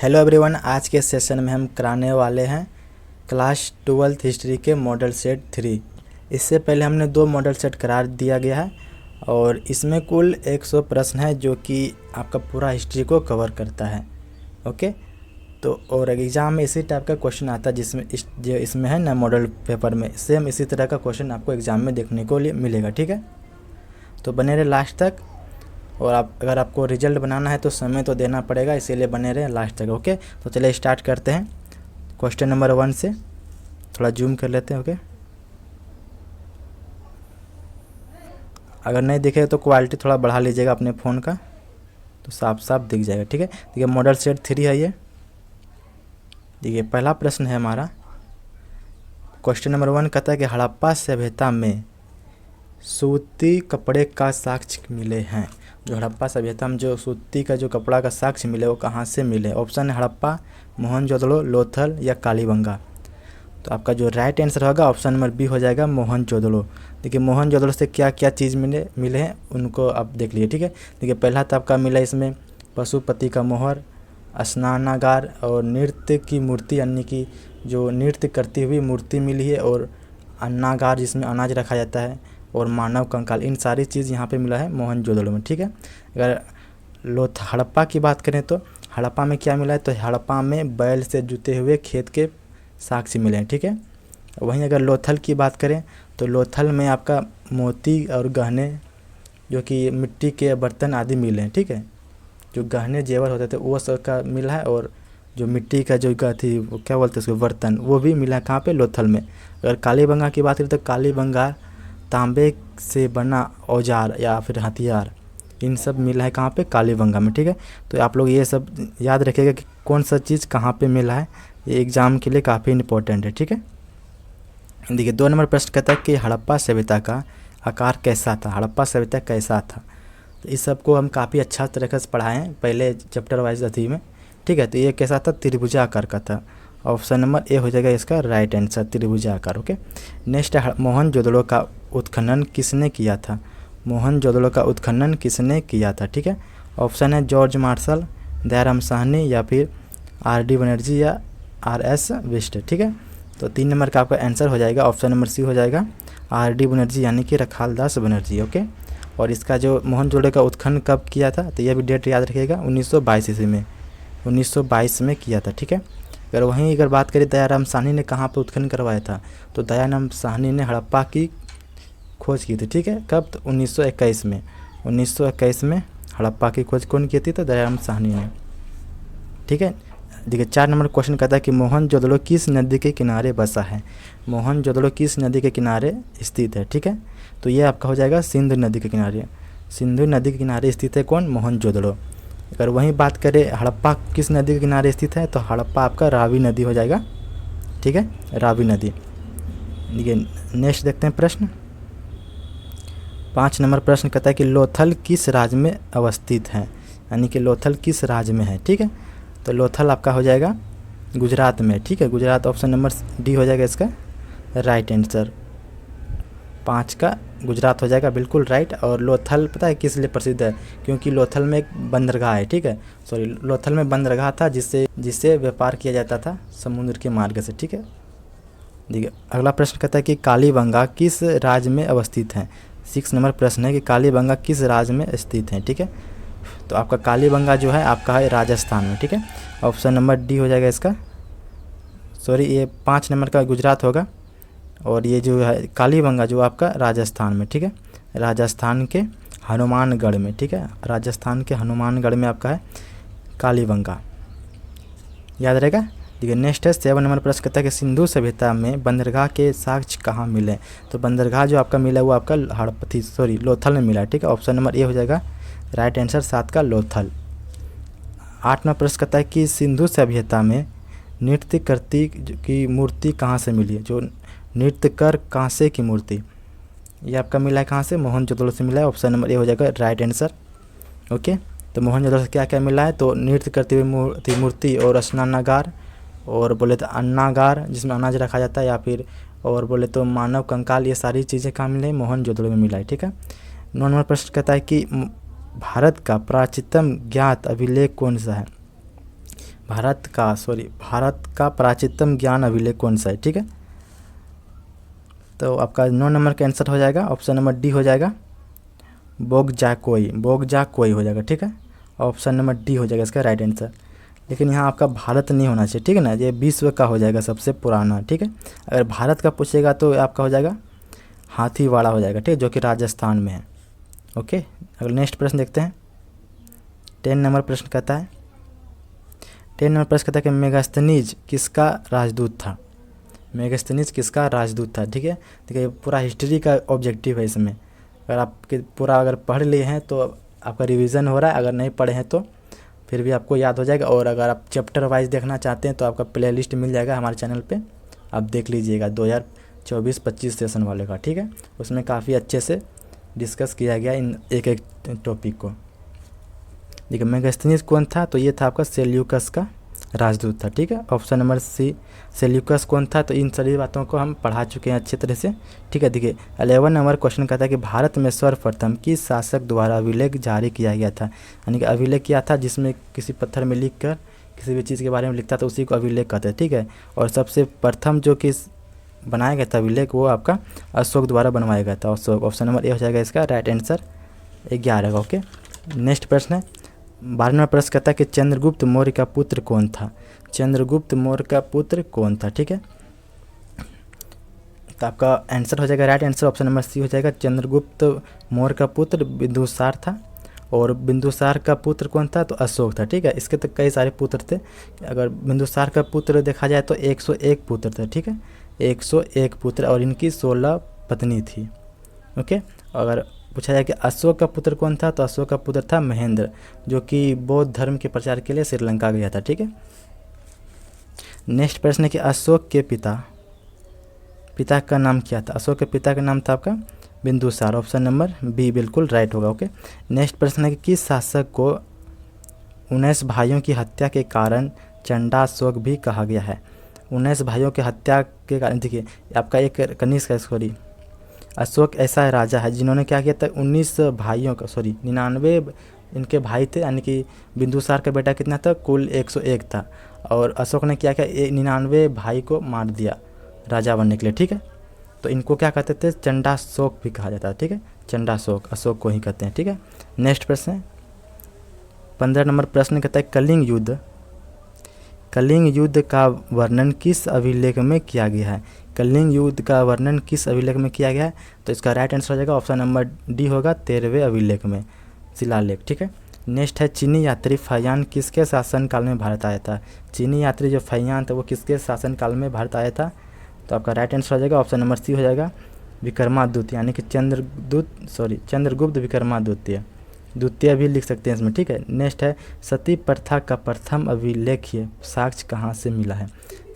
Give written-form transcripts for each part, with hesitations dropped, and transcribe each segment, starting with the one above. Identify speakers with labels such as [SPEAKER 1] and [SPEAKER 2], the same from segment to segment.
[SPEAKER 1] Hello everyone, आज के session में हम कराने वाले हैं क्लास 12th हिस्ट्री के मॉडल सेट 3। इससे पहले हमने 2 मॉडल सेट करा दिया गया है और इसमें कुल 100 प्रश्न है जो कि आपका पूरा हिस्ट्री को कवर करता है। ओके, तो और एग्ज़ाम में इसी टाइप का क्वेश्चन आता है जिसमें जो इसमें है ना मॉडल पेपर में सेम इसी तरह का क्वेश्चन आपको एग्ज़ाम में देखने को मिलेगा। ठीक है, तो बने रहे लास्ट तक। और अगर आपको रिजल्ट बनाना है तो समय तो देना पड़ेगा, इसीलिए बने रहे लास्ट तक। ओके, तो चलिए स्टार्ट करते हैं क्वेश्चन नंबर 1 से। थोड़ा जूम कर लेते हैं। ओके, अगर नहीं दिखे तो क्वालिटी थोड़ा बढ़ा लीजिएगा अपने फ़ोन का, तो साफ साफ दिख जाएगा। ठीक है, देखिए मॉडल सेट 3 है ये। देखिए पहला प्रश्न है हमारा, क्वेश्चन नंबर 1 कहता है कि हड़प्पा सभ्यता में सूती कपड़े का साक्ष्य मिले हैं। जो हड़प्पा सभ्यता में जो सूती का जो कपड़ा का साक्ष्य मिले वो कहाँ से मिले? ऑप्शन है हड़प्पा, मोहनजोदड़ो, लोथल या कालीबंगा। तो आपका जो राइट आंसर होगा ऑप्शन नंबर बी हो जाएगा, मोहनजोदड़ो। देखिए मोहनजोदड़ो से क्या क्या चीज़ मिले हैं उनको आप देख लीजिए। ठीक है, देखिए पहला तो आपका मिला इसमें पशुपति का मोहर, स्नानागार और नृत्य की मूर्ति, यानी कि जो नृत्य करती हुई मूर्ति मिली है, और अन्नागार जिसमें अनाज रखा जाता है, और मानव कंकाल। इन सारी चीज़ यहाँ पे मिला है मोहनजोदड़ो में। ठीक है, अगर हड़प्पा की बात करें तो हड़प्पा में क्या मिला है? तो हड़प्पा में बैल से जुते हुए खेत के साक्ष्य मिले हैं। ठीक है, वहीं अगर लोथल की बात करें तो लोथल में आपका मोती और गहने जो कि मिट्टी के बर्तन आदि मिले हैं। ठीक है, जो गहने जेवर होते थे वो सब का मिला है, और जो मिट्टी का जो थी वो क्या बोलते हैं उसको, बर्तन, वो भी मिला है कहाँ पे? लोथल में। अगर कालीबंगा की बात करें तो कालीबंगा तांबे से बना औजार या फिर हथियार, इन सब मिला है कहाँ पे? कालीबंगा में। ठीक है, तो आप लोग ये सब याद रखिएगा कि कौन सा चीज़ कहाँ पे मिला है, ये एग्ज़ाम के लिए काफ़ी इंपॉर्टेंट है। ठीक है, देखिए 2 नंबर प्रश्न कहता है कि हड़प्पा सभ्यता का आकार कैसा था? हड़प्पा सभ्यता कैसा था? तो इस सब को हम काफ़ी अच्छा तरीके से पढ़ाए हैं पहले चैप्टर वाइज अथी में। ठीक है, तो ये कैसा था? त्रिभुजाकार का था। ऑप्शन नंबर ए हो जाएगा इसका राइट आंसर, त्रिभुजाकार। ओके, नेक्स्ट है मोहनजोदड़ो का उत्खनन किसने किया था? मोहनजोदड़ो का उत्खनन किसने किया था? ठीक है, ऑप्शन है जॉर्ज मार्शल, दयाराम साहनी या फिर आर.डी. बनर्जी या आर.एस. बिष्ट। ठीक है, तो 3 नंबर का आपका आंसर हो जाएगा ऑप्शन नंबर सी हो जाएगा, आर.डी. बनर्जी यानी कि रखालदास बनर्जी। ओके, और इसका जो मोहनजोदड़ो का उत्खनन कब किया था तो यह भी डेट याद रखिएगा, 1922 ईस्वी में, 1922 में किया था। ठीक है, अगर बात करें दयाराम साहनी ने कहाँ पर उत्खनन करवाया था, तो दयाराम साहनी ने हड़प्पा की खोज की थी। ठीक है, कब? तो 1921 में। 1921 में हड़प्पा की खोज कौन की थी? तो दयाराम साहनी ने। ठीक है, देखिए 4 नंबर क्वेश्चन कहता है कि मोहनजोदड़ो किस नदी के किनारे बसा है? मोहनजोदड़ो किस नदी के किनारे स्थित है? ठीक है, तो ये आपका हो जाएगा सिंधु नदी के किनारे। सिंधु नदी के किनारे स्थित है कौन? मोहनजोदड़ो। अगर वहीं बात करें हड़प्पा किस नदी के किनारे स्थित है, तो हड़प्पा आपका रावी नदी हो जाएगा। ठीक है, रावी नदी। देखिए नेक्स्ट देखते हैं प्रश्न। 5 नंबर प्रश्न कहता है कि लोथल किस राज्य में अवस्थित है? यानी कि लोथल किस राज्य में है? ठीक है, तो लोथल आपका हो जाएगा गुजरात में। ठीक है, गुजरात, ऑप्शन नंबर डी हो जाएगा इसका राइट आंसर। 5 का गुजरात हो जाएगा बिल्कुल राइट। और लोथल पता है किस लिए प्रसिद्ध है? क्योंकि लोथल में एक बंदरगाह है। ठीक है, सॉरी, लोथल में बंदरगाह था जिससे व्यापार किया जाता था समुद्र के मार्ग से। ठीक है, देखिए अगला प्रश्न कहता है कि कालीबंगा किस राज्य में अवस्थित है? 6 नंबर प्रश्न है कि कालीबंगा किस राज्य में स्थित है? ठीक है, तो आपका कालीबंगा जो है आपका है राजस्थान में। ठीक है, ऑप्शन नंबर डी हो जाएगा इसका, सॉरी ये 5 नंबर का गुजरात होगा, और ये जो है कालीबंगा जो आपका राजस्थान में। ठीक है, राजस्थान के हनुमानगढ़ में। ठीक है, राजस्थान के हनुमानगढ़ में आपका है कालीबंगा, याद रहेगा। देखिए नेक्स्ट है 7 नंबर प्रश्न कहता है कि सिंधु सभ्यता में बंदरगाह के साक्ष्य कहाँ मिले? तो बंदरगाह जो आपका मिला वो आपका लोथल में मिला है। ठीक है, ऑप्शन नंबर ए हो जाएगा राइट आंसर 7 का लोथल। 8 नंबर प्रश्न कहता है कि सिंधु सभ्यता में नृत्य करती की मूर्ति कहाँ से मिली है? जो नृत्य कर कांसे की मूर्ति, ये आपका मिला है कहाँ से? मोहनजोदड़ो से मिला है। ऑप्शन नंबर ए हो जाएगा राइट आंसर। ओके, तो मोहनजोदड़ो से क्या क्या मिला है? तो नृत्य करती हुई मूर्ति, और स्नानागार, और बोले तो अन्नागार जिसमें अनाज रखा जाता है, या फिर और बोले तो मानव कंकाल, ये सारी चीज़ें कहाँ मिले? मोहनजोदड़ो में मिला है। ठीक है, 9 नंबर प्रश्न कहता है कि भारत का प्राचीनतम ज्ञात अभिलेख कौन सा है? भारत का प्राचीनतम ज्ञान अभिलेख कौन सा है, ठीक है। तो आपका 9 नंबर का आंसर हो जाएगा ऑप्शन नंबर डी हो जाएगा बोगजाकोई हो जाएगा, ठीक है। ऑप्शन नंबर डी हो जाएगा इसका राइट आंसर। लेकिन यहाँ आपका भारत नहीं होना चाहिए, ठीक है ना, ये विश्व का हो जाएगा सबसे पुराना, ठीक है। अगर भारत का पूछेगा तो आपका हो जाएगा हाथीवाड़ा हो जाएगा, ठीक है, जो कि राजस्थान में है। ओके, अगला नेक्स्ट प्रश्न देखते हैं। 10 नंबर प्रश्न कहता है 10 नंबर प्रश्न कहता है कि मेगास्थनीज किसका राजदूत था। मेगास्थनीज किसका राजदूत था, ठीक है। देखिए पूरा हिस्ट्री का ऑब्जेक्टिव है इसमें। अगर आपके पूरा अगर पढ़ लिए हैं तो आपका रिवीजन हो रहा है, अगर नहीं पढ़े हैं तो फिर भी आपको याद हो जाएगा। और अगर आप चैप्टर वाइज देखना चाहते हैं तो आपका प्लेलिस्ट मिल जाएगा हमारे चैनल पे, आप देख लीजिएगा 2024-25 सेशन वाले का, ठीक है। उसमें काफ़ी अच्छे से डिस्कस किया गया इन एक एक टॉपिक को। देखिए मेगास्थनीज कौन था, तो ये था आपका सेल्यूकस का राजदूत था, ठीक है। ऑप्शन नंबर सी सेल्यूकस कौन था, तो इन सभी बातों को हम पढ़ा चुके हैं अच्छी तरह से, ठीक है। देखिए 11 नंबर क्वेश्चन कहता है कि भारत में सर्वप्रथम किस शासक द्वारा अभिलेख जारी किया गया था। यानी कि अभिलेख किया था जिसमें किसी पत्थर में लिख कर किसी भी चीज़ के बारे में लिखता था, उसी को अभिलेख कहते हैं, ठीक है। और सबसे प्रथम जो कि बनाया गया था अभिलेख वो आपका अशोक द्वारा बनवाया गया था, अशोक। ऑप्शन नंबर ए हो जाएगा इसका राइट आंसर 11 का। ओके, नेक्स्ट प्रश्न है 12वां प्रश्न कहता है कि चंद्रगुप्त मौर्य का पुत्र कौन था। चंद्रगुप्त मौर्य का पुत्र कौन था, ठीक है। तो आपका आंसर हो जाएगा right answer option number C हो जाएगा। चंद्रगुप्त मौर्य का पुत्र बिंदुसार था, और बिंदुसार का पुत्र कौन था, तो अशोक था, ठीक है। इसके तो कई सारे पुत्र थे। अगर बिंदुसार का पुत्र देखा जाए तो 101 पुत्र थे, ठीक है, 101 पुत्र, और इनकी 16 पत्नी थी। ओके, अगर पूछा जाए कि अशोक का पुत्र कौन था, तो अशोक का पुत्र था महेंद्र, जो कि बौद्ध धर्म के प्रचार के लिए श्रीलंका गया था, ठीक है। नेक्स्ट प्रश्न है कि अशोक के पिता का नाम क्या था। अशोक के पिता का नाम था आपका बिंदुसार। ऑप्शन नंबर बी बिल्कुल राइट होगा। ओके, नेक्स्ट प्रश्न है कि किस शासक को 19 भाइयों की हत्या के कारण चंडाशोक भी कहा गया है। 19 भाइयों की हत्या के कारण, देखिए आपका एक कनिष्क सॉरी अशोक ऐसा राजा है जिन्होंने क्या किया था, 19 भाइयों का 99 इनके भाई थे, यानी कि बिंदुसार का बेटा कितना था, कुल 101 था, और अशोक ने क्या किया 99 भाई को मार दिया राजा बनने के लिए, ठीक है। तो इनको क्या कहते थे, चंडाशोक भी कहा जाता है, ठीक है, चंडाशोक अशोक को ही कहते हैं, ठीक है। नेक्स्ट प्रश्न है 15 नंबर प्रश्न कहता है कलिंग युद्ध का वर्णन किस अभिलेख में किया गया है। कलिंग युद्ध का वर्णन किस अभिलेख में किया गया है, तो इसका राइट आंसर हो जाएगा ऑप्शन नंबर डी होगा 13वें अभिलेख में, शिलालेख, ठीक है। नेक्स्ट है चीनी यात्री फैयान किसके शासनकाल में भारत आया था। चीनी यात्री जो फैयान था वो किसके शासनकाल में भारत आया था, तो आपका राइट आंसर हो जाएगा ऑप्शन नंबर सी हो जाएगा विक्रमादित्य, यानी कि चंद्रगुप्त विक्रमादित्य, द्वितीय भी लिख सकते हैं इसमें, ठीक है। नेक्स्ट है सती प्रथा का प्रथम अभिलेख्य साक्ष्य कहाँ से मिला है।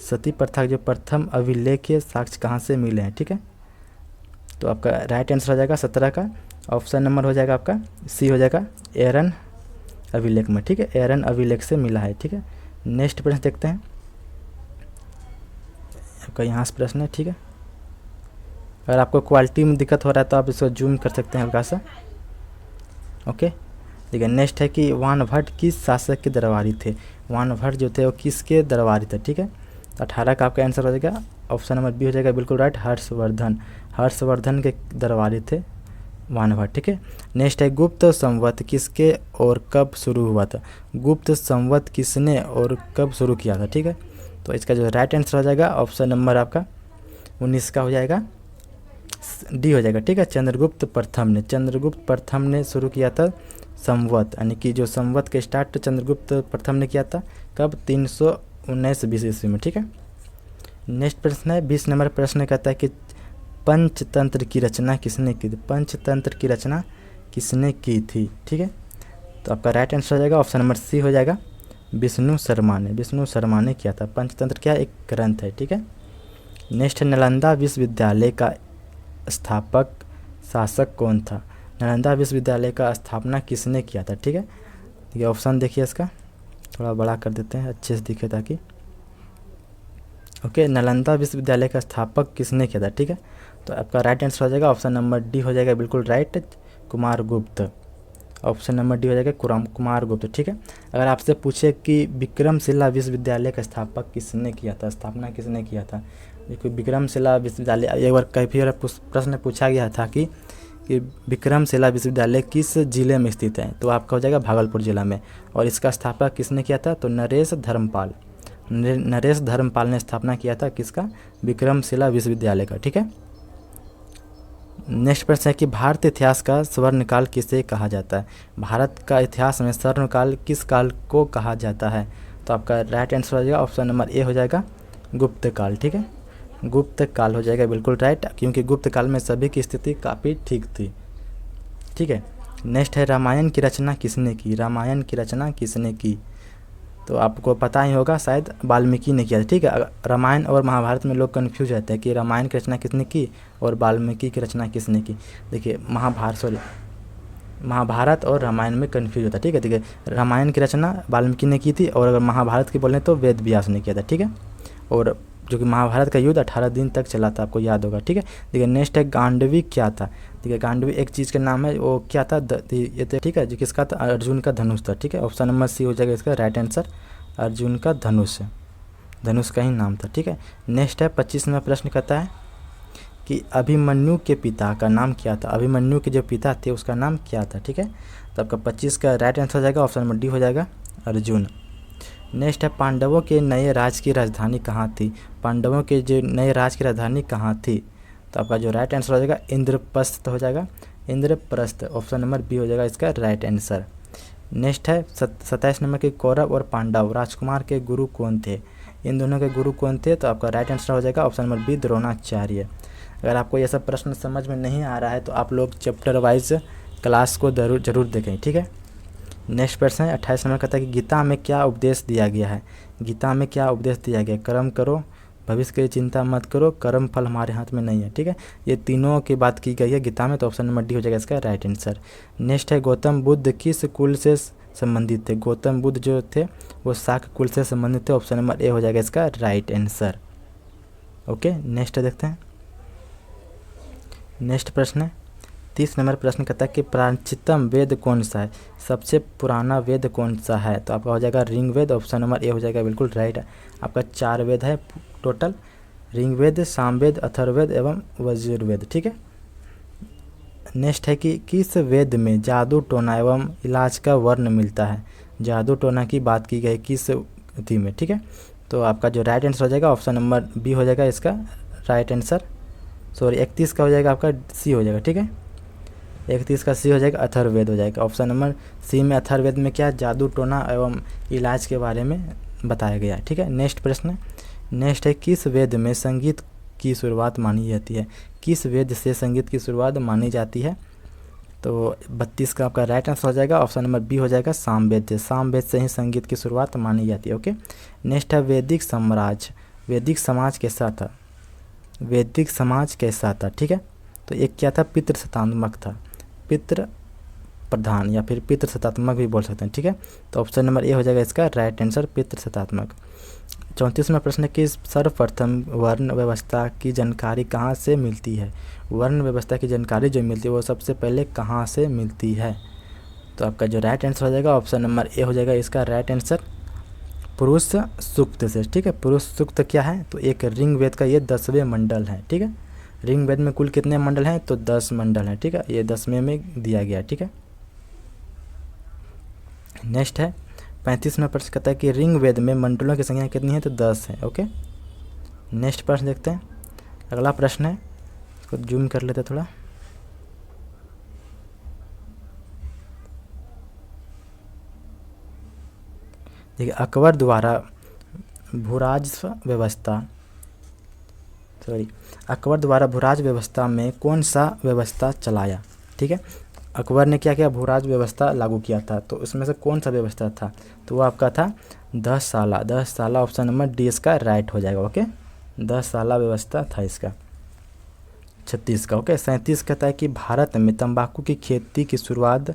[SPEAKER 1] सती प्रथा जो प्रथम अभिलेख्य साक्ष्य कहाँ से मिले हैं, ठीक है। तो आपका राइट आंसर हो जाएगा 17 का, ऑप्शन नंबर हो जाएगा आपका सी हो जाएगा एरन अभिलेख में, ठीक है, एरन अभिलेख से मिला है, ठीक है। नेक्स्ट प्रश्न देखते हैं, आपका यहाँ से प्रश्न है, ठीक है। अगर आपको क्वालिटी में दिक्कत हो रहा है तो आप इसको जूम कर सकते हैं हल्का सा। ओके, देखिए नेक्स्ट है कि वानभट्ट किस शासक के दरबारी थे। वानभट्ट जो थे वो किसके दरबारी थे, ठीक है। तो 18 का आपका आंसर हो जाएगा ऑप्शन नंबर बी हो जाएगा बिल्कुल राइट, हर्षवर्धन के दरबारी थे वानभट्ट, ठीक है। नेक्स्ट है गुप्त संवत किसके और कब शुरू हुआ था। गुप्त संवत किसने और कब शुरू किया था, ठीक है। तो इसका जो राइट आंसर हो जाएगा ऑप्शन नंबर आपका 19 का हो जाएगा डी हो जाएगा, ठीक है। चंद्रगुप्त प्रथम ने शुरू किया था संवत, यानी कि जो संवत के स्टार्ट चंद्रगुप्त प्रथम ने किया था कब 319 ईस्वी में, ठीक है। नेक्स्ट प्रश्न है 20 नंबर प्रश्न कहता है कि पंचतंत्र की रचना किसने की थी। पंचतंत्र की रचना किसने की थी, ठीक है। तो आपका राइट आंसर हो जाएगा ऑप्शन नंबर सी हो जाएगा विष्णु शर्मा ने किया था। पंचतंत्र क्या एक ग्रंथ है, ठीक है। नेक्स्ट है नालंदा विश्वविद्यालय का स्थापक शासक कौन था। नालंदा विश्वविद्यालय का स्थापना किसने किया था, ठीक है। ये ऑप्शन देखिए, इसका थोड़ा बड़ा कर देते हैं अच्छे से दिखे ताकि। ओके, नालंदा विश्वविद्यालय का स्थापक किसने किया था, ठीक है। तो आपका राइट आंसर हो जाएगा ऑप्शन नंबर डी हो जाएगा बिल्कुल right, Kumaragupta. Option number D हो जाएगा कुमार गुप्त। ठीक है, अगर आपसे पूछे कि विक्रमशिला विश्वविद्यालय का स्थापक किसने किया था, स्थापना किसने किया था, देखो विक्रमशिला विश्वविद्यालय एक बार कई बार प्रश्न पूछा गया था कि विक्रमशिला विश्वविद्यालय किस जिले में स्थित है, तो आपका हो जाएगा भागलपुर जिला में। और इसका स्थापक किसने किया था, तो नरेश धर्मपाल ने स्थापना किया था किसका, विक्रमशिला विश्वविद्यालय का। ठीक है, नेक्स्ट प्रश्न है कि भारत इतिहास का स्वर्णकाल किसे कहा जाता है, भारत का इतिहास में स्वर्णकाल किस काल को कहा जाता है, तो आपका राइट आंसर हो जाएगा ऑप्शन नंबर ए हो जाएगा गुप्त काल। ठीक है, गुप्त काल हो जाएगा बिल्कुल राइट, क्योंकि गुप्त काल में सभी की स्थिति काफ़ी ठीक थी। ठीक है, नेक्स्ट है रामायण की रचना किसने की, रामायण की रचना किसने की, तो आपको पता ही होगा शायद वाल्मीकि ने किया था। ठीक है, रामायण और महाभारत में लोग कन्फ्यूज रहते हैं कि रामायण की रचना किसने की और वाल्मीकि की रचना किसने की। देखिए महाभारत और रामायण में कन्फ्यूज होता है। ठीक है, देखिए रामायण की रचना वाल्मीकि ने की थी, और अगर महाभारत की बोलें तो वेद व्यास ने किया था। ठीक है, और जो कि महाभारत का युद्ध 18 दिन तक चला था, आपको याद होगा। ठीक है, देखिए नेक्स्ट है गांडवी क्या था, देखिए गांडवी एक चीज़ का नाम है, वो क्या था, ये था। ठीक है, जो किसका था, अर्जुन का धनुष था। ठीक है, ऑप्शन नंबर सी हो जाएगा इसका राइट आंसर, अर्जुन का धनुष का ही नाम था। ठीक है, नेक्स्ट है 25वां प्रश्न कहता है कि अभिमन्यु के पिता का नाम क्या था, अभिमन्यु के जो पिता थे उसका नाम क्या था। ठीक है, तो आपका 25 का राइट आंसर हो जाएगा ऑप्शन नंबर डी हो जाएगा अर्जुन। नेक्स्ट है पांडवों के नए राज्य की राजधानी कहाँ थी, पांडवों के जो नए राज्य की राजधानी कहाँ थी, तो आपका जो राइट आंसर हो जाएगा इंद्रप्रस्थ हो जाएगा, इंद्रप्रस्थ, ऑप्शन नंबर बी हो जाएगा इसका राइट आंसर। नेक्स्ट है 27 नंबर के कौरव और पांडव राजकुमार के गुरु कौन थे, इन दोनों के गुरु कौन थे, तो आपका राइट आंसर हो जाएगा ऑप्शन नंबर बी द्रोणाचार्य। अगर आपको ये सब प्रश्न समझ में नहीं आ रहा है तो आप लोग चैप्टर वाइज क्लास को जरूर देखें। ठीक है, नेक्स्ट प्रश्न है 28 नंबर कहता है कि गीता में क्या उपदेश दिया गया है, गीता में क्या उपदेश दिया गया है, कर्म करो, भविष्य की चिंता मत करो, कर्म फल हमारे हाथ में नहीं है। ठीक है, ये तीनों की बात की गई है गीता में, तो ऑप्शन नंबर डी हो जाएगा इसका राइट आंसर। नेक्स्ट है गौतम बुद्ध किस कुल से संबंधित थे, गौतम बुद्ध जो थे वो शाक्य कुल से संबंधित थे, ऑप्शन नंबर ए हो जाएगा इसका राइट आंसर। ओके, नेक्स्ट देखते हैं। नेक्स्ट प्रश्न है 30 नंबर प्रश्न कहता है कि प्राचीनतम वेद कौन सा है, सबसे पुराना वेद कौन सा है, तो आपका हो जाएगा ऋग्वेद, ऑप्शन नंबर ए हो जाएगा बिल्कुल राइट। आपका 4 वेद है टोटल, ऋग्वेद, सामवेद, अथर्ववेद एवं यजुर्वेद। ठीक है, नेक्स्ट है कि किस वेद में जादू टोना एवं इलाज का वर्ण मिलता है, जादू टोना की बात की गई किस थी में। ठीक है, तो आपका जो राइट आंसर हो जाएगा ऑप्शन नंबर बी हो जाएगा इसका राइट आंसर, सॉरी 31 का हो जाएगा आपका सी हो जाएगा। ठीक है, 31 का सी हो जाएगा अथर्ववेद हो जाएगा, ऑप्शन नंबर सी में अथर्ववेद में क्या जादू टोना एवं इलाज के बारे में बताया गया है। ठीक है, नेक्स्ट प्रश्न, नेक्स्ट है किस वेद में संगीत की शुरुआत मानी जाती है, किस वेद से संगीत की शुरुआत मानी जाती है, तो 32 का आपका राइट आंसर हो जाएगा ऑप्शन नंबर बी हो जाएगा सामवेद से, सामवेद से ही संगीत की शुरुआत मानी जाती है। ओके, नेक्स्ट है वैदिक साम्राज्य, वैदिक समाज कैसा था, वैदिक समाज कैसा था। ठीक है, तो एक क्या था, पितृ सत्तात्मक था, पितृ प्रधान या फिर पितृ सत्तात्मक भी बोल सकते हैं। ठीक है, तो ऑप्शन नंबर ए हो जाएगा इसका राइट आंसर पितृ सत्तात्मक। 34वां प्रश्न की सर्वप्रथम वर्ण व्यवस्था की जानकारी कहाँ से मिलती है, वर्ण व्यवस्था की जानकारी जो मिलती है वो सबसे पहले कहाँ से मिलती है, तो आपका जो राइट आंसर हो जाएगा ऑप्शन नंबर ए हो जाएगा इसका राइट आंसर पुरुष सूक्त से। ठीक है, पुरुष सूक्त क्या है, तो एक ऋग्वेद का ये 10वें मंडल है। ठीक है, ऋग्वेद में कुल कितने मंडल हैं, तो 10 मंडल हैं। ठीक है, ये 10वें में दिया गया। ठीक है, नेक्स्ट है 35वां प्रश्न कहता है कि ऋग्वेद में मंडलों की संख्या कितनी है, तो 10 है। ओके, नेक्स्ट प्रश्न देखते हैं। अगला प्रश्न है, इसको जूम कर लेते थोड़ा, देखिए अकबर द्वारा भूराजस्व व्यवस्था, अकबर द्वारा भूराज व्यवस्था में कौन सा व्यवस्था चलाया। ठीक है, अकबर ने क्या किया, भूराज व्यवस्था लागू किया था, तो उसमें से कौन सा व्यवस्था था, तो वो आपका था 10 साला, 10 साला, ऑप्शन नंबर डी इसका राइट हो जाएगा। ओके, 10 साला व्यवस्था था इसका 36 का। ओके, 37 कहता है कि भारत में तंबाकू की खेती की शुरुआत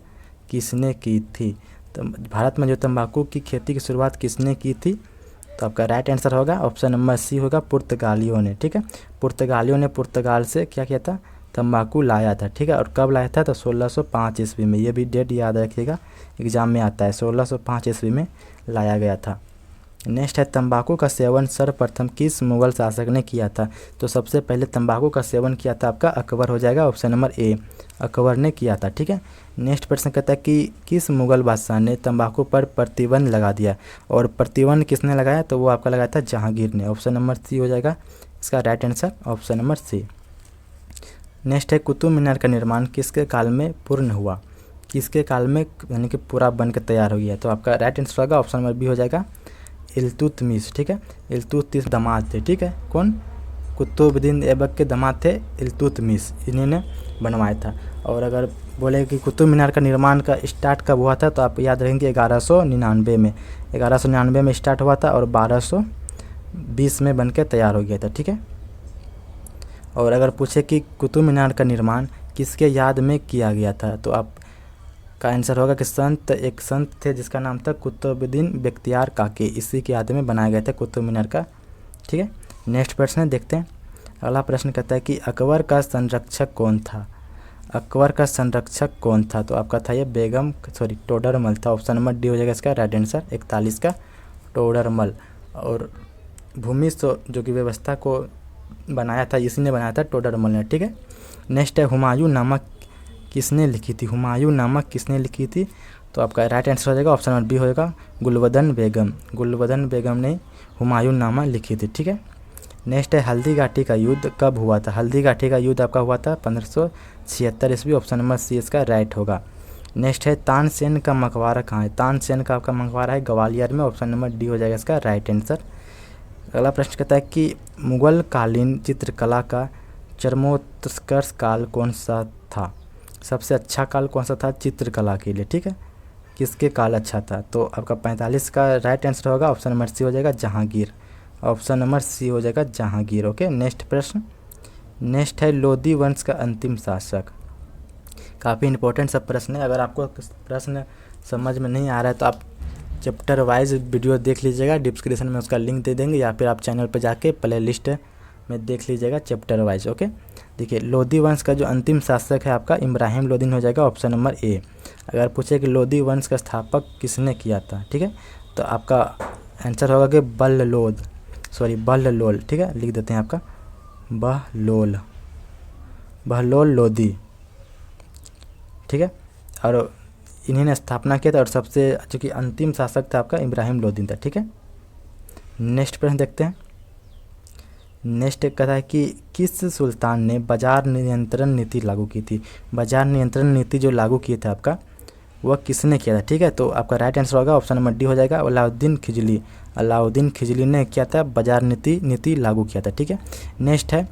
[SPEAKER 1] किसने की थी, तो भारत में जो तंबाकू की खेती की शुरुआत किसने की थी, तो आपका राइट आंसर होगा ऑप्शन नंबर सी होगा पुर्तगालियों ने। ठीक है, पुर्तगालियों ने पुर्तगाल से क्या किया था, तंबाकू लाया था, ठीक है। और कब लाया था, तो 1605 ईस्वी में। ये भी डेट याद रखिएगा, एग्जाम में आता है, 1605 ईस्वी में लाया गया था। नेक्स्ट है तंबाकू का सेवन सर्वप्रथम किस मुगल शासक ने किया था। तो सबसे पहले तंबाकू का सेवन किया था आपका अकबर हो जाएगा, ऑप्शन नंबर ए, अकबर ने किया था, ठीक है। नेक्स्ट प्रश्न कहता है कि किस मुगल बादशाह ने तंबाकू पर प्रतिबंध लगा दिया। और प्रतिबंध किसने लगाया, तो वो आपका लगाया था जहांगीर ने, ऑप्शन नंबर सी हो जाएगा इसका right answer, option number C. Next है कुतुब मीनार का निर्माण किसके काल में पूर्ण हुआ, किसके काल में यानी कि पूरा बन के तैयार हो गया। तो आपका राइट आंसर होगा ऑप्शन नंबर बी हो जाएगा इल्तुतमिश, ठीक है। इल्तुतमिश दामाद थे, ठीक है, कौन, कुतुबुद्दीन ऐबक के दामाद थे इल्तुतमिश, इन्होंने बनवाया था। और अगर बोले कि कुतुब मीनार का निर्माण का स्टार्ट कब हुआ था, तो आप याद रखेंगे 1199 में, 1199 में स्टार्ट हुआ था और 1220 में बन के तैयार हो गया था, ठीक है। और अगर पूछे कि कुतुब मीनार का निर्माण किसके याद में किया गया था, तो आप का आंसर होगा कि एक संत थे जिसका नाम था कुतुबुद्दीन बख्तियार काकी, इसी के याद में बनाया गया था कुतुब मीनार का, ठीक है। नेक्स्ट प्रश्न है, देखते हैं। अगला प्रश्न कहता है कि अकबर का संरक्षक कौन था, अकबर का संरक्षक कौन था। तो आपका था ये टोडरमल था, ऑप्शन नंबर डी हो जाएगा इसका राइट आंसर, 41 का टोडरमल। और भूमि जो कि व्यवस्था को बनाया था, इसी ने बनाया था, टोडरमल ने, ठीक है। नेक्स्ट है हुमायूं नामक किसने लिखी थी, हुमायूं नामक किसने लिखी थी। तो आपका राइट आंसर हो जाएगा ऑप्शन नंबर बी हो जाएगा गुलबदन बेगम, गुलबदन बेगम ने हुमायूं नामा लिखी थी, ठीक है। नेक्स्ट है हल्दी घाटी का युद्ध कब हुआ था, हल्दी घाटी का युद्ध आपका हुआ था 1576 ईस्वी, ऑप्शन नंबर सी इसका राइट होगा। नेक्स्ट है तानसेन का मकबरा कहाँ है, तानसेन का आपका मकबरा है ग्वालियर में, ऑप्शन नंबर डी हो जाएगा इसका राइट आंसर। अगला प्रश्न कहता है कि मुगल कालीन चित्रकला का चरमोत्कर्ष काल कौन सा था, सबसे अच्छा काल कौन सा था चित्रकला के लिए, ठीक है, किसके काल अच्छा था। तो आपका 45 का राइट आंसर होगा, ऑप्शन नंबर सी हो जाएगा जहांगीर, ऑप्शन नंबर सी हो जाएगा जहांगीर, ओके। नेक्स्ट प्रश्न, नेक्स्ट है लोधी वंश का अंतिम शासक, काफ़ी इंपॉर्टेंट सब प्रश्न है। अगर आपको प्रश्न समझ में नहीं आ रहा है तो आप चैप्टर वाइज वीडियो देख लीजिएगा, डिस्क्रिप्शन में उसका लिंक दे देंगे, या फिर आप चैनल पर जाके प्ले लिस्ट में देख लीजिएगा चैप्टर वाइज, ओके। देखिए लोधी वंश का जो अंतिम शासक है आपका इब्राहिम लोदी हो जाएगा, ऑप्शन नंबर ए। अगर पूछे कि लोधी वंश का स्थापक किसने किया था, ठीक है, तो आपका आंसर होगा कि बहलोल, ठीक है, लिख देते हैं आपका बहलोल लोधी, ठीक है। और इन्होंने स्थापना किया था, और सबसे जो कि अंतिम शासक था आपका इब्राहिम लोदी था, ठीक है। नेक्स्ट प्रश्न देखते हैं। नेक्स्ट कहता है कि किस सुल्तान ने बाजार नियंत्रण नीति लागू की थी, बाजार नियंत्रण नीति जो लागू की थी आपका वह किसने किया था, ठीक है। तो आपका राइट आंसर होगा ऑप्शन नंबर डी हो जाएगा अलाउद्दीन खिजली, अलाउद्दीन खिजली ने किया था बाजार नीति लागू किया था, ठीक है। नेक्स्ट है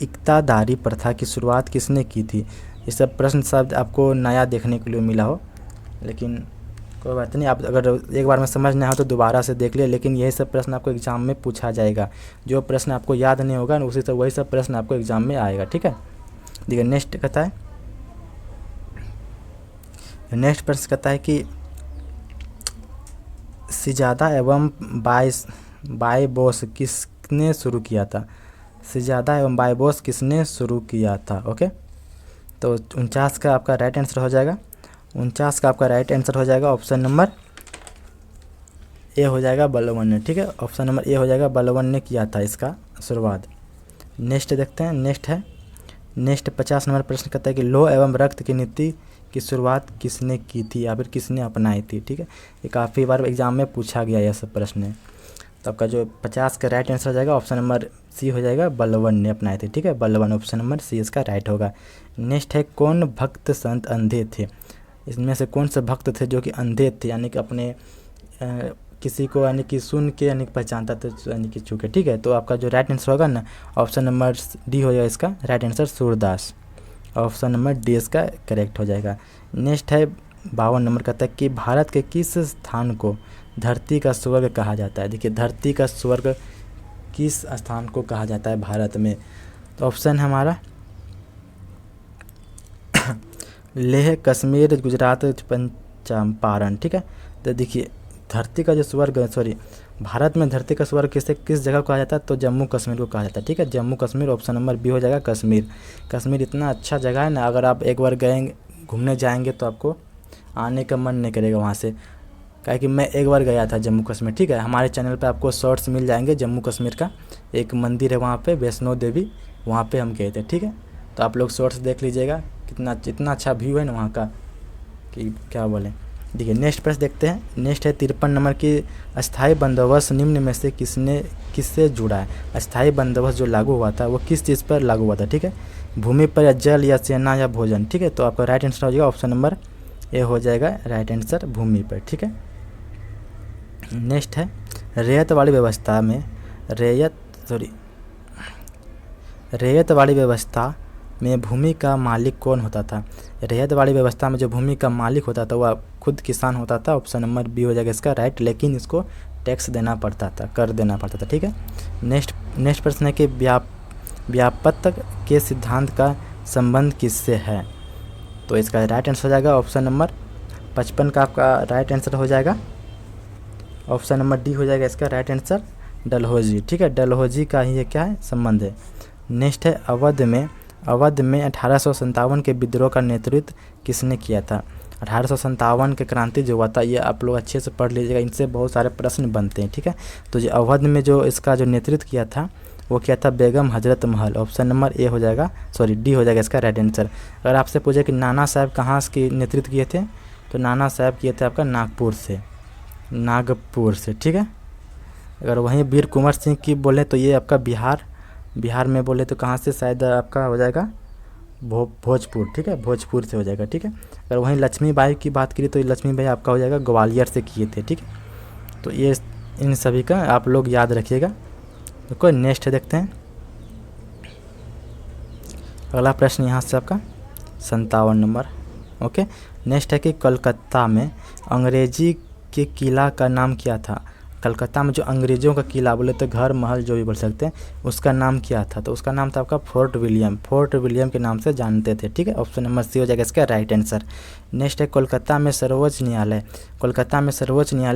[SPEAKER 1] इक्तादारी प्रथा की शुरुआत किसने की थी। ये सब प्रश्न शब्द आपको नया देखने के लिए मिला हो, लेकिन कोई बात नहीं, आप अगर एक बार में समझ ना हो तो दोबारा से देख लिए, लेकिन यही सब प्रश्न आपको एग्जाम में पूछा जाएगा। जो प्रश्न आपको याद नहीं होगा उसी से वही सब प्रश्न आपको एग्जाम में आएगा, ठीक है। देखिए नेक्स्ट कहता है, नेक्स्ट प्रश्न कहता है कि सिजादा एवं बायबोस किसने शुरू किया था, सिजादा एवं बायबोस किसने शुरू किया था, ओके। तो 49 का आपका राइट आंसर हो जाएगा, 49 का आपका राइट आंसर हो जाएगा ऑप्शन नंबर ए हो जाएगा बलवन ने, ठीक है, ऑप्शन नंबर ए हो जाएगा बलवन ने किया था इसका शुरुआत। नेक्स्ट देखते हैं, नेक्स्ट 50 नंबर प्रश्न कहता है कि लौह एवं रक्त की नीति की शुरुआत किसने की थी या फिर किसने अपनाई थी, ठीक है। ये काफ़ी बार एग्जाम में पूछा गया यह सब प्रश्न है। तो आपका जो 50 का राइट आंसर हो जाएगा ऑप्शन नंबर सी हो जाएगा बलवन ने अपनाए थे, ठीक है, बलवन, ऑप्शन नंबर सी इसका राइट होगा। नेक्स्ट है कौन भक्त संत अंधे थे, इसमें से कौन से भक्त थे जो कि अंधे थे, यानी कि अपने किसी को यानी कि सुन के यानी कि पहचानता था यानी कि चूके, ठीक है। तो आपका जो राइट आंसर होगा ना ऑप्शन नंबर डी हो जाएगा इसका right answer Surdas, option number D इसका करेक्ट हो जाएगा। नेक्स्ट है 52 नंबर कहता है कि भारत के किस स्थान को धरती का स्वर्ग कहा जाता है। देखिए धरती का स्वर्ग किस स्थान को कहा जाता है भारत में, तो ऑप्शन है हमारा लेह, कश्मीर, गुजरात, चंपारण, ठीक है। तो देखिए धरती का जो स्वर्ग भारत में धरती का स्वर्ग किस जगह को कहा जाता है, तो जम्मू कश्मीर को कहा जाता है। ठीक है, Jammu Kashmir, option number B हो जाएगा कश्मीर। कश्मीर इतना अच्छा जगह है ना, अगर आप एक बार गए घूमने जाएंगे तो आपको आने का मन नहीं करेगा वहाँ से। क्या कि मैं एक बार गया था जम्मू कश्मीर। ठीक है, हमारे चैनल पे आपको शॉर्ट्स मिल जाएंगे जम्मू कश्मीर का, एक मंदिर है वहाँ पे वैष्णो देवी, वहाँ पे हम गए थे। ठीक है, तो आप लोग शॉर्ट्स देख लीजिएगा, इतना अच्छा व्यू है ना वहाँ का कि क्या बोलें। देखिए नेक्स्ट प्रश्न देखते हैं। नेक्स्ट है 53 नंबर की, अस्थाई बंदोबस्त निम्न में से किससे जुड़ा है। अस्थाई बंदोबस्त जो लागू हुआ था वो किस चीज़ पर लागू हुआ था। ठीक है, भूमि पर या जल या सेना या भोजन। ठीक है, तो आपका राइट आंसर हो जाएगा ऑप्शन नंबर ए हो जाएगा राइट आंसर, भूमि पर। ठीक है, नेक्स्ट है रैयत वाली व्यवस्था में रैयत वाली व्यवस्था में भूमि का मालिक कौन होता था। रैयत वाली व्यवस्था में जो भूमि का मालिक होता था वह खुद किसान होता था। ऑप्शन नंबर बी हो जाएगा इसका राइट, लेकिन इसको टैक्स देना पड़ता था, कर देना पड़ता था। ठीक है, नेक्स्ट प्रश्न है कि व्यापकता के सिद्धांत का संबंध किससे है। तो इसका राइट आंसर हो जाएगा ऑप्शन नंबर 55 का आपका राइट आंसर हो जाएगा, ऑप्शन नंबर डी हो जाएगा इसका राइट आंसर, डलहौजी। ठीक है, डलहौजी का ही ये क्या है संबंध है। नेक्स्ट है अवध में 1857 के विद्रोह का नेतृत्व किसने किया था। 1857 के क्रांति जो हुआ था, ये आप लोग अच्छे से पढ़ लीजिएगा, इनसे बहुत सारे प्रश्न बनते हैं। ठीक है, तो जो अवध में जो इसका जो नेतृत्व किया था वो किया था Begum Hazrat Mahal. Option number A हो जाएगा, सॉरी डी हो जाएगा इसका राइट आंसर। अगर आपसे पूछे कि नाना साहब कहाँ के नेतृत्व किए थे, तो नाना साहब किए थे आपका नागपुर से। ठीक है, अगर वहीं वीर कुंवर सिंह की बोले तो ये आपका बिहार में बोले तो कहाँ से, शायद आपका हो जाएगा भोजपुर। ठीक है, भोजपुर से हो जाएगा। ठीक है, अगर वहीं लक्ष्मीबाई की बात करें तो लक्ष्मीबाई आपका हो जाएगा ग्वालियर से किए थे। ठीक है, तो ये इन सभी का आप लोग याद रखिएगा। तो कोई नेक्स्ट देखते हैं। अगला प्रश्न यहाँ से आपका 57 नंबर। ओके, नेक्स्ट है कि कलकत्ता में अंग्रेजी के किला का नाम क्या था। कलकत्ता में जो अंग्रेज़ों का किला बोले तो घर महल जो भी बोल सकते हैं, उसका नाम क्या था। तो उसका नाम था आपका फोर्ट विलियम के नाम से जानते थे। ठीक है, ऑप्शन नंबर सी हो जाएगा इसका राइट आंसर। नेक्स्ट है कोलकाता में सर्वोच्च न्यायालय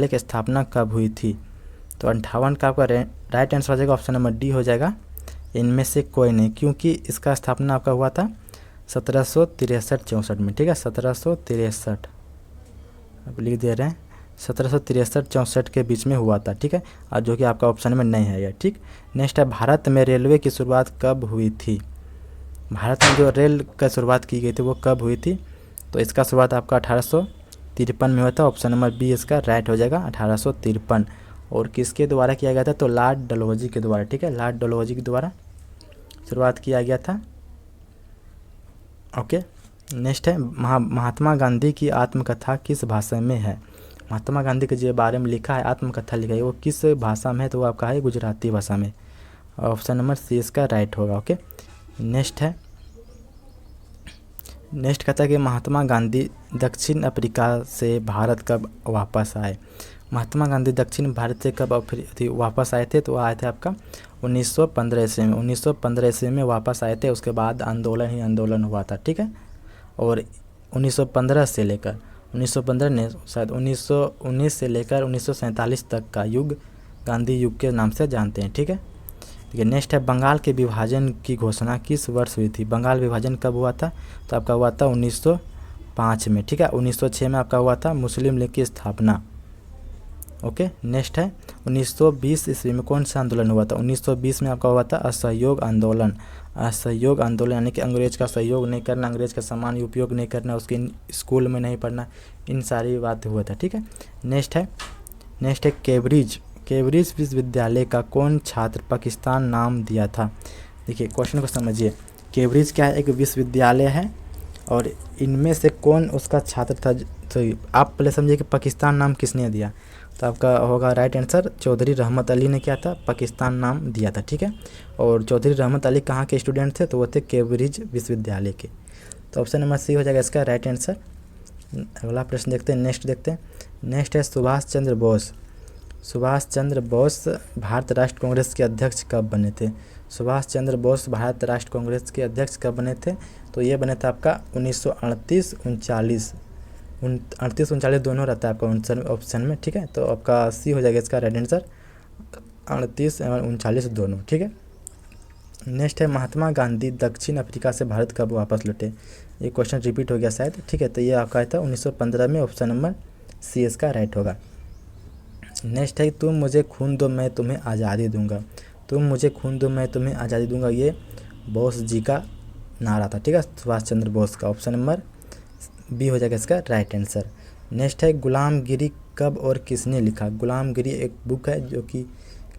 [SPEAKER 1] की स्थापना कब हुई थी। तो 58 का आपका राइट आंसर हो जाएगा, ऑप्शन नंबर डी हो जाएगा, इनमें से कोई नहीं, क्योंकि इसका स्थापना आपका हुआ था 1763-64 में। ठीक है, 1763 अब लिख दे रहे हैं, 1763-64 के बीच में हुआ था। ठीक है, और जो कि आपका ऑप्शन में नहीं है ये। ठीक, नेक्स्ट है भारत में रेलवे की शुरुआत कब हुई थी। भारत में जो रेल का शुरुआत की गई थी वो कब हुई थी। तो इसका शुरुआत आपका 1853 में हुआ था। ऑप्शन नंबर बी इसका राइट हो जाएगा 1853। और किसके द्वारा किया गया था, तो लॉर्ड डलहौजी के द्वारा। ठीक है, लॉर्ड डलहौजी के द्वारा शुरुआत किया गया था। ओके, नेक्स्ट है महात्मा गांधी की आत्मकथा किस भाषा में है। महात्मा गांधी के जो बारे में लिखा है, आत्मकथा लिखा है, वो किस भाषा में है, तो वो आपका है गुजराती भाषा में। ऑप्शन नंबर सी इसका राइट होगा। ओके, नेक्स्ट कहता है कि महात्मा गांधी दक्षिण अफ्रीका से भारत कब वापस आए। महात्मा गांधी दक्षिण भारत से कब वापस आए थे, तो वो आए थे आपका 1915 ईस्वी में। 1915 ईस्वी में वापस आए थे। उसके बाद आंदोलन ही आंदोलन हुआ था। ठीक है, और 1915 से लेकर 1915 ने शायद 1919 से लेकर 1947 तक का युग गांधी युग के नाम से जानते हैं। ठीक है, ठीक है, नेक्स्ट है बंगाल के विभाजन की घोषणा किस वर्ष हुई थी। बंगाल विभाजन कब हुआ था, तो आपका हुआ था 1905 में। ठीक है, 1906 में आपका हुआ था मुस्लिम लीग की स्थापना। ओके, नेक्स्ट है 1920 ईस्वी में कौन सा आंदोलन हुआ था। 1920 में आपका हुआ था असहयोग आंदोलन। असहयोग आंदोलन यानी कि अंग्रेज का सहयोग नहीं करना, अंग्रेज का सामान उपयोग नहीं करना, उसके स्कूल में नहीं पढ़ना, इन सारी बातें हुआ था। ठीक है, नेक्स्ट है केम्ब्रिज विश्वविद्यालय का कौन छात्र पाकिस्तान नाम दिया था। देखिए क्वेश्चन को समझिए, केम्ब्रिज क्या है, एक विश्वविद्यालय है, और इनमें से कौन उसका छात्र था। तो आप पहले समझिए कि पाकिस्तान नाम किसने दिया, तो आपका होगा राइट आंसर चौधरी रहमत अली ने क्या था, पाकिस्तान नाम दिया था। ठीक है, और चौधरी रहमत अली कहाँ के स्टूडेंट थे, तो वो थे केम्ब्रिज विश्वविद्यालय के। तो ऑप्शन नंबर सी हो जाएगा इसका राइट आंसर। अगला प्रश्न देखते हैं, नेक्स्ट है सुभाष चंद्र बोस भारत राष्ट्र कांग्रेस के अध्यक्ष कब बने थे। सुभाष चंद्र बोस भारत राष्ट्र कांग्रेस के अध्यक्ष कब बने थे, तो ये बने थे आपका 1938-39 38-39 दोनों रहता है आपका ऑप्शन में। ठीक है, तो आपका सी हो जाएगा इसका राइट आंसर 1938 एवं 1939 दोनों, ठीक है। नेक्स्ट है महात्मा गांधी दक्षिण अफ्रीका से भारत कब वापस लौटे। ये क्वेश्चन रिपीट हो गया शायद, ठीक है। तो ये आपका था 1915 में, ऑप्शन नंबर सी इसका राइट होगा। नेक्स्ट है तुम मुझे खून दो मैं तुम्हें आज़ादी दूंगा। तुम मुझे खून दो मैं तुम्हें आज़ादी दूंगा, ये बोस जी का नारा था, ठीक है, सुभाष चंद्र बोस का। ऑप्शन नंबर बी हो जाएगा इसका राइट आंसर। नेक्स्ट है गुलामगिरी कब और किसने लिखा। गुलामगिरी एक बुक है जो कि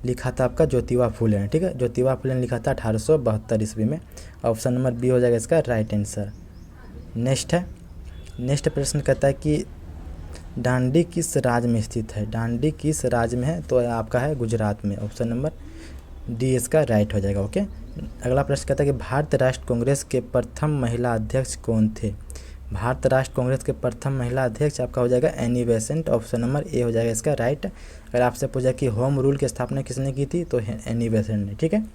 [SPEAKER 1] लिखा था आपका ज्योतिबा फुले ने, ठीक है। ज्योतिबा फुले ने लिखा था 1872 ईस्वी में। ऑप्शन नंबर बी हो जाएगा इसका राइट आंसर। नेक्स्ट प्रश्न कहता है कि डांडी किस राज्य में स्थित है। डांडी किस राज्य में है, तो आपका है गुजरात में। ऑप्शन नंबर डी इसका राइट हो जाएगा, ओके। अगला प्रश्न कहता है कि भारतीय राष्ट्र कांग्रेस के प्रथम महिला अध्यक्ष कौन थे। भारतीय राष्ट्र कांग्रेस के प्रथम महिला अध्यक्ष आपका हो जाएगा Annie Besant. Option number A हो जाएगा इसका राइट। अगर आपसे पूछा कि होम रूल की स्थापना किसने की थी, तो एनी बेसेंट ने, ठीक है।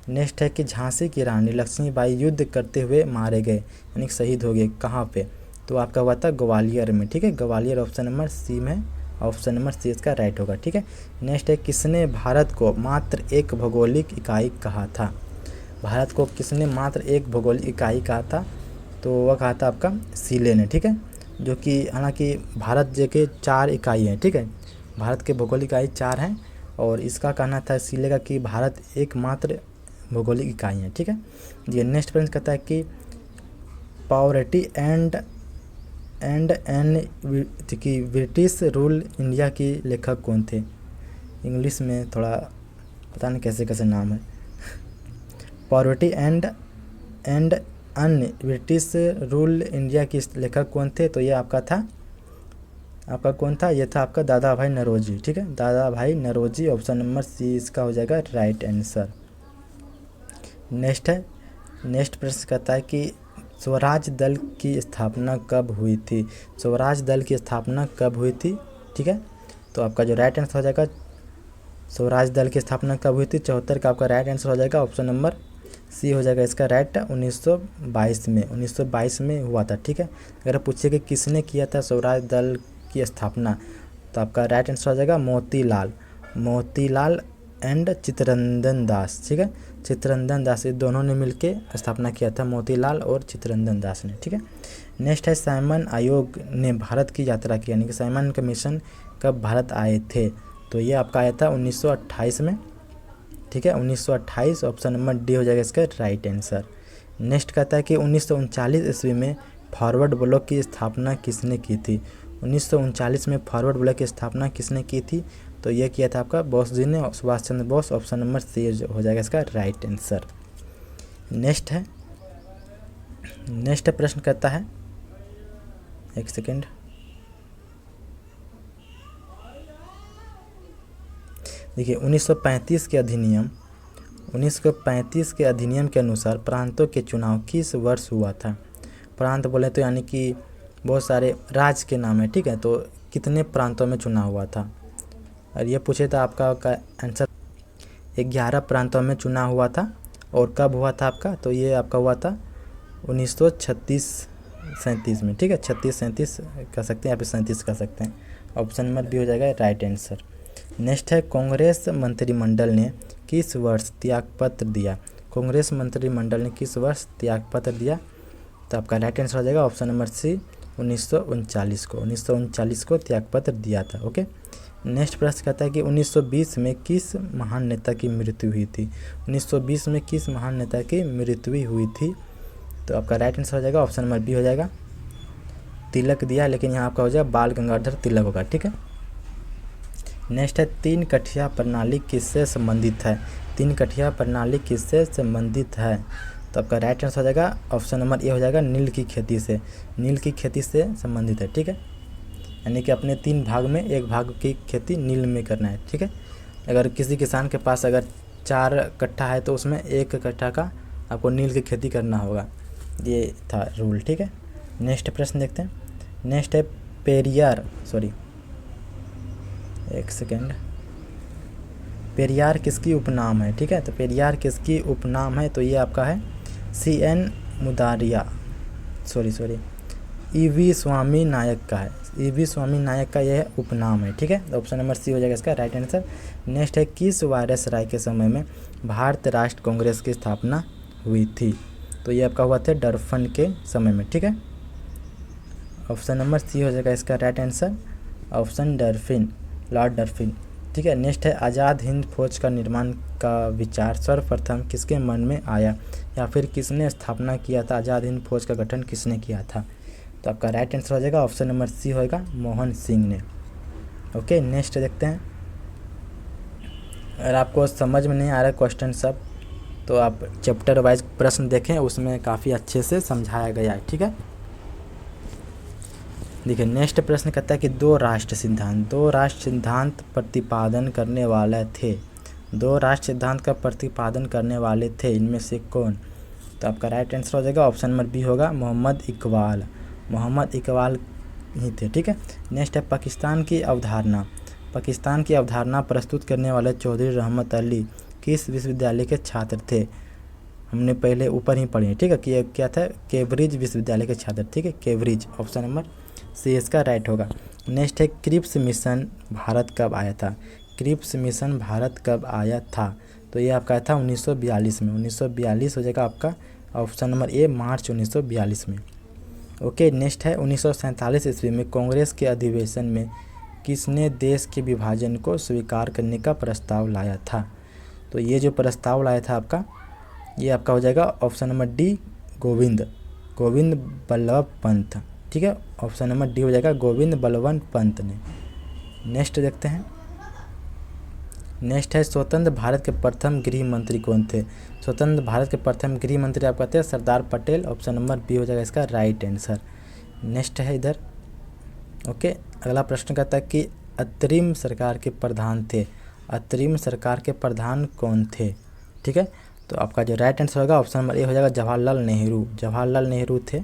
[SPEAKER 1] नेक्स्ट है कि झांसी की रानी लक्ष्मीबाई युद्ध करते हुए मारे गए, यानी शहीद हो गए, कहाँ पे, तो आपका हुआ था ग्वालियर में, ठीक है। ग्वालियर ऑप्शन नंबर सी में, ऑप्शन नंबर सी इसका राइट होगा, ठीक है। नेक्स्ट है किसने भारत को मात्र एक भौगोलिक इकाई कहा था। भारत को किसने मात्र एक भौगोलिक इकाई कहा था, तो वह कहा था आपका सीले ने, ठीक है। जो कि हालांकि भारत जो कि 4 इकाई हैं, ठीक है। भारत के भौगोलिक इकाई 4 हैं और इसका कहना था सीले का कि भारत एकमात्र भौगोलिक इकाई है, ठीक है। ये नेक्स्ट प्रश्न कहता है कि पॉवर्टी एंड एन कि ब्रिटिश रूल इंडिया की लेखक कौन थे। इंग्लिश में थोड़ा पता नहीं कैसे कैसे नाम है। Poverty and un British rule India की लेखक कौन थे, तो ये आपका था, आपका कौन था, ये था आपका दादा भाई नौरोजी, ठीक है। दादा भाई नौरोजी, ऑप्शन नंबर सी इसका हो जाएगा राइट आंसर। नेक्स्ट प्रश्न कहता है कि स्वराज दल की स्थापना कब हुई थी। स्वराज दल की स्थापना कब हुई थी, ठीक है। तो आपका जो राइट आंसर हो जाएगा स्वराज दल की स्थापना कब हुई थी, 74 का आपका राइट आंसर हो जाएगा। ऑप्शन नंबर सी हो जाएगा इसका राइट। 1922 में हुआ था, ठीक है। अगर पूछे कि किसने किया था स्वराज दल की स्थापना, तो आपका राइट आंसर हो जाएगा मोतीलाल एंड चित्तरंजन दास, ठीक है। चित्तरंजन दास, ये दोनों ने मिलके स्थापना किया था, मोतीलाल और चित्तरंजन दास ने, ठीक है। नेक्स्ट है साइमन आयोग ने भारत की यात्रा की, यानी कि साइमन कमीशन कब भारत आए थे, तो ये आपका आया था 1928 में, ठीक है। 1928 ऑप्शन नंबर डी हो जाएगा इसका राइट आंसर। नेक्स्ट कहता है कि 1939 ईस्वी में फॉरवर्ड ब्लॉक की स्थापना किसने की थी। 1939 में फॉरवर्ड ब्लॉक की स्थापना किसने की थी, तो ये किया था आपका बोस जी ने, Subhash Chandra Bose. Option number C हो जाएगा इसका राइट आंसर। नेक्स्ट प्रश्न कहता है, एक सेकेंड, देखिए 1935 के अधिनियम के अनुसार प्रांतों के चुनाव किस वर्ष हुआ था। प्रांत बोले तो यानी कि बहुत सारे राज्य के नाम है, ठीक है। तो कितने प्रांतों में चुनाव हुआ था, और ये पूछे था आपका आंसर 11 प्रांतों में चुनाव हुआ था। और कब हुआ था आपका, तो ये आपका हुआ था 1936-37 में, ठीक है। 36-37 कह सकते हैं, यहाँ पे 37 कह सकते हैं। ऑप्शन नंबर बी हो जाएगा राइट आंसर। नेक्स्ट है कांग्रेस मंत्रिमंडल ने किस वर्ष त्यागपत्र दिया। कांग्रेस मंत्रिमंडल ने किस वर्ष त्यागपत्र दिया, तो आपका राइट आंसर हो जाएगा ऑप्शन नंबर सी 1939 को त्यागपत्र दिया था, ओके। नेक्स्ट प्रश्न कहता है कि 1920 में किस महान नेता की मृत्यु हुई थी। 1920 में किस महान नेता की मृत्यु हुई थी, तो आपका राइट आंसर हो जाएगा ऑप्शन नंबर बी हो जाएगा। तिलक दिया, लेकिन यहाँ आपका हो जाएगा बाल गंगाधर तिलक होगा, ठीक है। नेक्स्ट है 3 कठिया प्रणाली किससे संबंधित है। 3 कठिया प्रणाली किससे संबंधित है, तो आपका राइट आंसर हो जाएगा ऑप्शन नंबर ए हो जाएगा नील की खेती से। नील की खेती से संबंधित है, ठीक है। यानी कि अपने 3 भाग में 1 भाग की खेती नील में करना है, ठीक है। अगर किसी किसान के पास अगर 4 कट्ठा है तो उसमें 1 कट्ठा का आपको नील की खेती करना होगा, ये था रूल, ठीक है। नेक्स्ट प्रश्न देखते हैं। नेक्स्ट है पेरियार किसकी उपनाम है, ठीक है। तो पेरियार किसकी उपनाम है, तो ये आपका है ई.वी. स्वामी नायक का है। ईवी स्वामी नायक का यह उपनाम है, ठीक है। ऑप्शन नंबर सी हो जाएगा इसका राइट आंसर। नेक्स्ट है किस वायसराय के समय में भारत राष्ट्र कांग्रेस की स्थापना हुई थी? तो ये आपका हुआ था डरफन के समय में, ठीक है। ऑप्शन नंबर सी हो जाएगा इसका राइट आंसर, ऑप्शन डरफिन, लॉर्ड डरफिन, ठीक है। नेक्स्ट है आज़ाद हिंद फौज का निर्माण का विचार सर्वप्रथम किसके मन में आया या फिर किसने स्थापना किया था? आज़ाद हिंद फौज का गठन किसने किया था? तो आपका राइट आंसर हो जाएगा ऑप्शन नंबर सी होगा मोहन सिंह ने। ओके, नेक्स्ट देखते हैं। अगर आपको समझ में नहीं आ रहा क्वेश्चन सब तो आप चैप्टर वाइज प्रश्न देखें, उसमें काफ़ी अच्छे से समझाया गया है, ठीक है। देखिए नेक्स्ट प्रश्न कहता है कि दो राष्ट्र सिद्धांत प्रतिपादन करने वाले थे। दो राष्ट्र सिद्धांत का प्रतिपादन करने वाले थे, इनमें से कौन? तो आपका राइट आंसर हो जाएगा ऑप्शन नंबर बी होगा मोहम्मद इकबाल ही थे, ठीक है। नेक्स्ट है पाकिस्तान की अवधारणा प्रस्तुत करने वाले चौधरी रहमत अली किस विश्वविद्यालय के छात्र थे? हमने पहले ऊपर ही पढ़ी है, ठीक है, कि क्या था? केम्ब्रिज विश्वविद्यालय के छात्र, ठीक है, केम्ब्रिज। ऑप्शन नंबर सी इसका राइट होगा। नेक्स्ट है क्रिप्स मिशन भारत कब आया था? तो ये आपका था 1942 में, 1942 हो जाएगा आपका ऑप्शन नंबर ए, मार्च 1942 में। ओके, नेक्स्ट है 1947 ईस्वी में कांग्रेस के अधिवेशन में किसने देश के विभाजन को स्वीकार करने का प्रस्ताव लाया था? तो ये जो प्रस्ताव लाया था ये आपका हो जाएगा option number D, Govind Ballabh Pant, ठीक है। ऑप्शन नंबर डी हो जाएगा गोविंद बल्लभ पंत ने। नेक्स्ट देखते हैं। नेक्स्ट है स्वतंत्र भारत के प्रथम गृह मंत्री कौन थे? स्वतंत्र भारत के प्रथम गृह मंत्री आप कहते हैं Sardar Patel. Option number B हो जाएगा इसका राइट आंसर। नेक्स्ट है इधर। ओके, अगला प्रश्न कहता है कि अंतरिम सरकार के प्रधान कौन थे? ठीक है, तो आपका जो राइट आंसर होगा ऑप्शन नंबर ए हो जाएगा जवाहरलाल नेहरू थे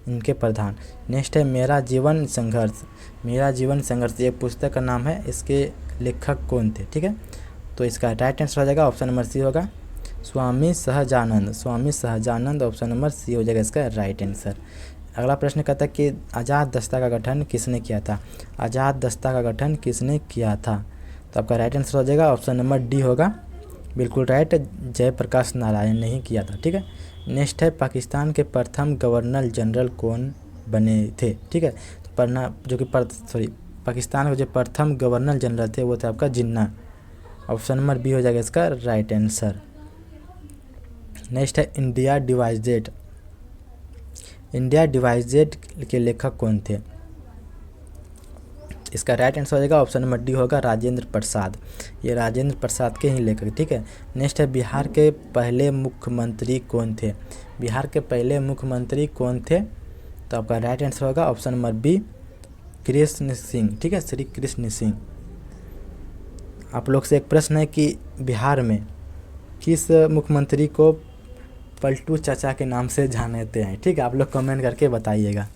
[SPEAKER 1] इनके प्रधान। नेक्स्ट है मेरा जीवन संघर्ष ये पुस्तक का नाम है, इसके लेखक कौन थे? ठीक है, तो इसका राइट आंसर हो जाएगा ऑप्शन नंबर सी होगा Swami Sahajanand. Option number C हो जाएगा इसका राइट आंसर। अगला प्रश्न कहता है कि आज़ाद दस्ता का गठन किसने किया था? तो आपका राइट आंसर हो जाएगा ऑप्शन नंबर डी होगा, बिल्कुल राइट, जयप्रकाश नारायण ने ही किया था। ठीक है, नेक्स्ट है पाकिस्तान के प्रथम गवर्नर जनरल कौन बने थे? ठीक है, पाकिस्तान के जो प्रथम गवर्नर जनरल थे वो थे आपका जिन्ना। ऑप्शन नंबर बी हो जाएगा इसका राइट आंसर। नेक्स्ट है इंडिया डिवाइडेड के लेखक कौन थे? इसका राइट आंसर हो जाएगा ऑप्शन नंबर डी होगा राजेंद्र प्रसाद। ये राजेंद्र प्रसाद के ही लेखक। ठीक है, नेक्स्ट है बिहार के पहले मुख्यमंत्री कौन थे? तो आपका राइट आंसर होगा option number B Krishna Singh. ठीक है, श्री कृष्ण सिंह। आप लोग से एक प्रश्न है कि बिहार में किस मुख्यमंत्री को पलटू चाचा के नाम से जानते हैं? ठीक है, आप लोग कमेंट करके बताइएगा।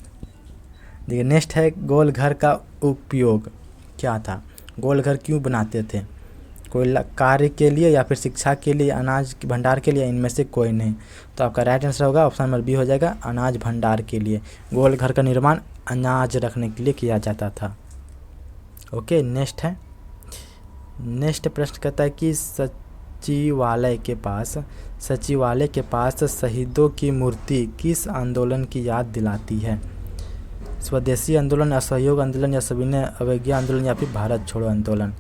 [SPEAKER 1] देखिए नेक्स्ट है गोल घर का उपयोग क्या था? गोल घर क्यों बनाते थे? कोई कार्य के लिए या फिर शिक्षा के लिए, अनाज भंडार के लिए, इनमें से कोई नहीं। तो आपका राइट आंसर होगा ऑप्शन नंबर बी हो जाएगा अनाज भंडार के लिए। गोल घर का निर्माण अनाज रखने के लिए किया जाता था। ओके, नेक्स्ट प्रश्न कहता है कि सचिवालय के पास शहीदों की मूर्ति किस आंदोलन की याद दिलाती है? स्वदेशी आंदोलन, असहयोग आंदोलन या सविनय अवज्ञा आंदोलन या फिर भारत छोड़ो आंदोलन?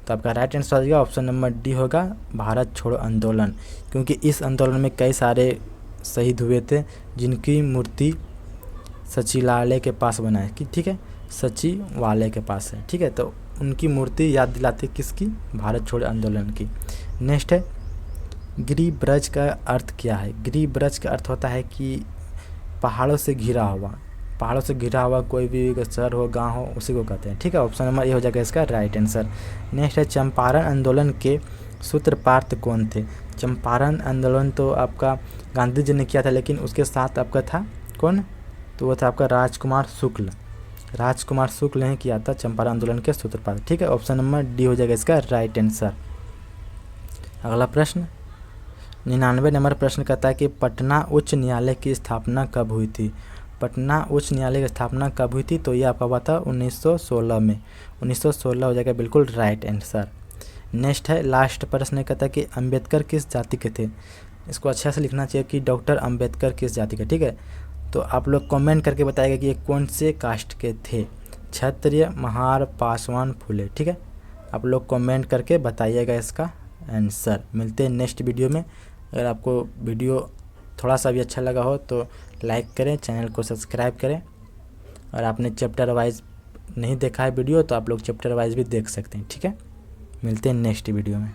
[SPEAKER 1] तो आपका राइट आंसर हो जाएगा ऑप्शन नंबर डी होगा भारत छोड़ो आंदोलन, क्योंकि इस आंदोलन में कई सारे शहीद हुए थे जिनकी मूर्ति सचिवालय के पास बना है कि ठीक है, सचिवालय के पास है। ठीक है, तो उनकी मूर्ति याद दिलाती किसकी? भारत छोड़ो आंदोलन की। नेक्स्ट है गिरिब्रज का अर्थ क्या है? गिरिब्रज का अर्थ होता है कि पहाड़ों से घिरा हुआ कोई भी शहर हो, गांव हो, उसी को कहते हैं। ठीक है, ऑप्शन नंबर ए हो जाएगा इसका राइट आंसर। नेक्स्ट है चंपारण आंदोलन के सूत्रपात कौन थे? चंपारण आंदोलन तो आपका गांधी जी ने किया था, लेकिन उसके साथ आपका था कौन? तो वो था आपका राजकुमार शुक्ल ने किया था चंपारण आंदोलन के सूत्रपात। ठीक है, ऑप्शन नंबर डी हो जाएगा इसका राइट आंसर। अगला प्रश्न 99 नंबर प्रश्न कहता है कि पटना उच्च न्यायालय की स्थापना कब हुई थी? पटना उच्च न्यायालय की स्थापना कब हुई थी? तो ये आपका हुआ था 1916 में। 1916 हो जाएगा बिल्कुल राइट आंसर। नेक्स्ट है, लास्ट प्रश्न ये कहता है कि अंबेडकर किस जाति के थे? इसको अच्छा से लिखना चाहिए कि डॉक्टर अंबेडकर किस जाति के, ठीक है। तो आप लोग कमेंट करके बताइएगा कि ये कौन से कास्ट के थे, क्षत्रिय, महार, पासवान, फुले, ठीक है। आप लोग कमेंट करके बताइएगा इसका आंसर। मिलते हैं नेक्स्ट वीडियो में। अगर आपको वीडियो थोड़ा सा भी अच्छा लगा हो तो लाइक करें, चैनल को सब्सक्राइब करें। और आपने चैप्टर वाइज नहीं देखा है वीडियो तो आप लोग चैप्टर वाइज भी देख सकते हैं, ठीक है। मिलते हैं नेक्स्ट वीडियो में।